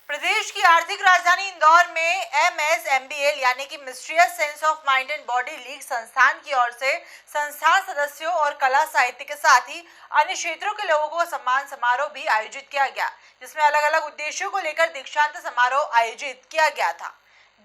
प्रदेश की आर्थिक राजधानी इंदौर में MSMBL यानी कि mysterious sense of mind and body league संस्थान की ओर से संस्थान सदस्यों और कला साहित्य के साथ ही अन्य क्षेत्रों के लोगों को सम्मान समारोह भी आयोजित किया गया, जिसमें अलग अलग उद्देश्यों को लेकर दीक्षांत समारोह आयोजित किया गया था।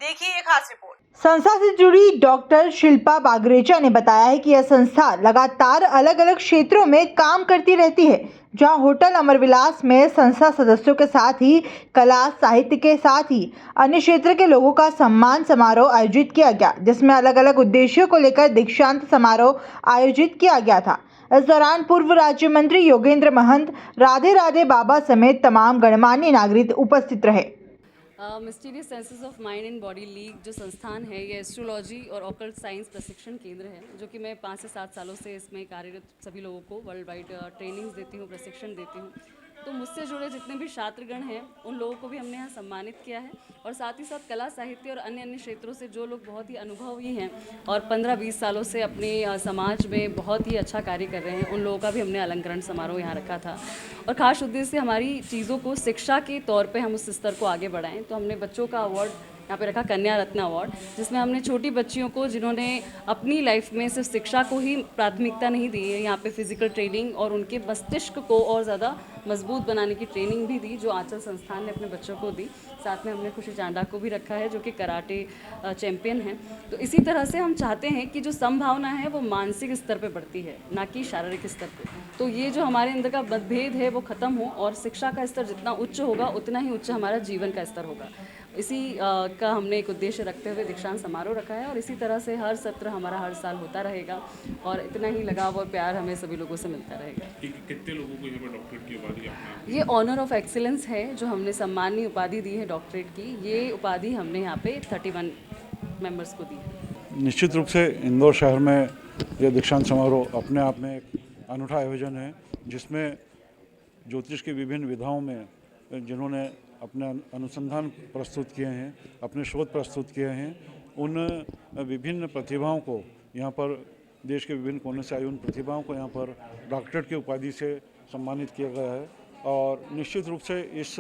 देखिए एक खास रिपोर्ट। संस्था से जुड़ी डॉक्टर शिल्पा बागरेचा ने बताया है कि यह संस्था लगातार अलग अलग क्षेत्रों में काम करती रहती है, जहां होटल अमरविलास में संस्था सदस्यों के साथ ही कला साहित्य के साथ ही अन्य क्षेत्र के लोगों का सम्मान समारोह आयोजित किया गया, जिसमें अलग अलग उद्देश्यों को लेकर दीक्षांत समारोह आयोजित किया गया था। इस दौरान पूर्व राज्य मंत्री योगेंद्र महंत, राधे राधे बाबा समेत तमाम गणमान्य नागरिक उपस्थित रहे। Mysterious senses of mind and body league जो संस्थान है, ये एस्ट्रोलॉजी और ऑकल्ट साइंस प्रशिक्षण केंद्र है, जो कि मैं 5 से 7 सालों से इसमें कार्यरत सभी लोगों को वर्ल्ड वाइड ट्रेनिंग्स देती हूँ, प्रशिक्षण देती हूँ। तो मुझसे जुड़े जितने भी छात्रगण हैं, उन लोगों को भी हमने यहाँ सम्मानित किया है, और साथ ही साथ कला साहित्य और अन्य अन्य क्षेत्रों से जो लोग बहुत ही अनुभवी हैं और 15-20 सालों से अपने समाज में बहुत ही अच्छा कार्य कर रहे हैं, उन लोगों का भी हमने अलंकरण समारोह यहाँ रखा था। और ख़ास उद्देश्य हमारी चीज़ों को शिक्षा के तौर पे हम उस स्तर को आगे बढ़ाएं। तो हमने बच्चों का अवार्ड यहाँ पे रखा, कन्या रत्न अवार्ड, जिसमें हमने छोटी बच्चियों को जिन्होंने अपनी लाइफ में सिर्फ शिक्षा को ही प्राथमिकता नहीं दी है, यहाँ पे फिजिकल ट्रेनिंग और उनके मस्तिष्क को और ज़्यादा मजबूत बनाने की ट्रेनिंग भी दी, जो आंचल संस्थान ने अपने बच्चों को दी। साथ में हमने खुशी चांडा को भी रखा है, जो कि कराटे चैम्पियन हैं। तो इसी तरह से हम चाहते हैं कि जो संभावना है वो मानसिक स्तर पे बढ़ती है, ना कि शारीरिक स्तर पे। तो ये जो हमारे अंदर का मतभेद है वो ख़त्म हो, और शिक्षा का स्तर जितना उच्च होगा उतना ही उच्च हमारा जीवन का स्तर होगा। इसी का हमने एक उद्देश्य रखते हुए दीक्षांत समारोह रखा है, और इसी तरह से हर सत्र हमारा हर साल होता रहेगा, और इतना ही लगाव और प्यार हमें सभी लोगों से मिलता रहेगा। कितने लोगों को यहाँ पर डॉक्टरेट की उपाधि? ये ऑनर ऑफ एक्सीलेंस है, जो हमने सम्मानीय उपाधि दी है डॉक्टरेट की। ये उपाधि हमने यहाँ पे 31 मेंबर्स को दी है। निश्चित रूप से इंदौर शहर में यह दीक्षांत समारोह अपने आप में एक अनूठा आयोजन है, जिसमें ज्योतिष की विभिन्न विधाओं में जिन्होंने अपने अनुसंधान प्रस्तुत किए हैं, अपने शोध प्रस्तुत किए हैं, उन विभिन्न प्रतिभाओं को यहाँ पर देश के विभिन्न कोने से आई उन प्रतिभाओं को यहाँ पर डॉक्टरेट की उपाधि से सम्मानित किया गया है। और निश्चित रूप से इस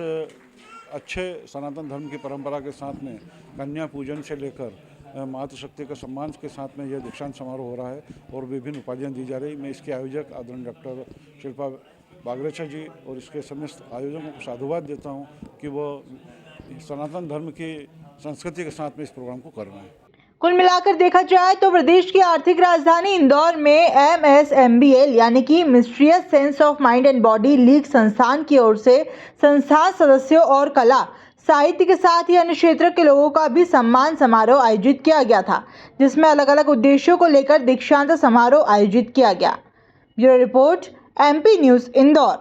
अच्छे सनातन धर्म की परंपरा के साथ में कन्या पूजन से लेकर मातृशक्ति के सम्मान के साथ में यह दीक्षांत समारोह हो रहा है और विभिन्न उपाधियाँ दी जा रही। मैं इसके आयोजक आदरणीय डॉक्टर शिल्पा बागरेचा जी और इसके समस्त आयोजकों को साधुवाद देता हूं कि वो सनातन धर्म की संस्कृति के साथ में इस प्रोग्राम को कर रहे हैं। कुल मिलाकर देखा जाए तो प्रदेश की आर्थिक राजधानी इंदौर में MSMBL यानी कि mysterious sense of mind and body league संस्थान की ओर से संस्थान सदस्यों और कला साहित्य के साथ ही अन्य क्षेत्र के लोगों का भी सम्मान समारोह आयोजित किया गया था, जिसमें अलग अलग उद्देश्यों को लेकर दीक्षांत समारोह आयोजित किया गया। Bureau report MP news Indore.